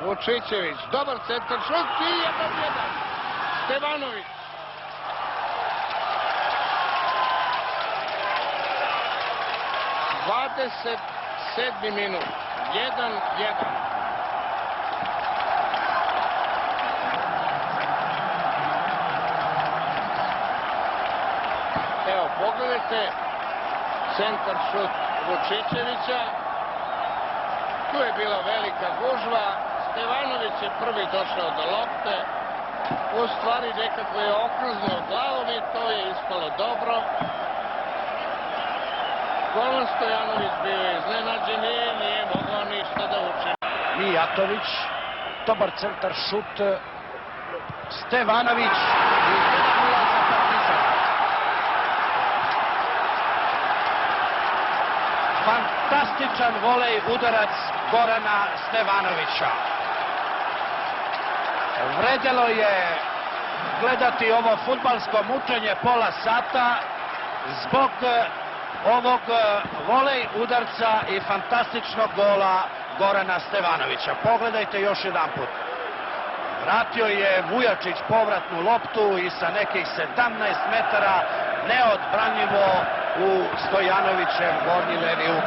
Vučićević, dobar centar šut i 1-1. Stevanović. Sedmi minut, 1-1. Evo, pogledajte centar šut Vučićevića. Tu je bila velika gužva. Stevanović je prvi došao do lopte. U stvari nekako je okrznuo glavom i to je ispalo dobro. Goran Stojanović bio je iznenađen i nije mogao ništa da učini. Mijatović, dobar centar šut. Stevanović i 1-0 za Partizan. Fantastičan volej udarac Gorana Stevanovića. Vredelo je gledati ovo fudbalsko mučenje pola sata zbog ovog volej udarca i fantastičnog gola Gorana Stevanovića. Pogledajte još jedan put. Vratio je Vujačić povratnu loptu i sa nekih 17 metara neodbranjivo u Stojanovićev gornji levi ugao.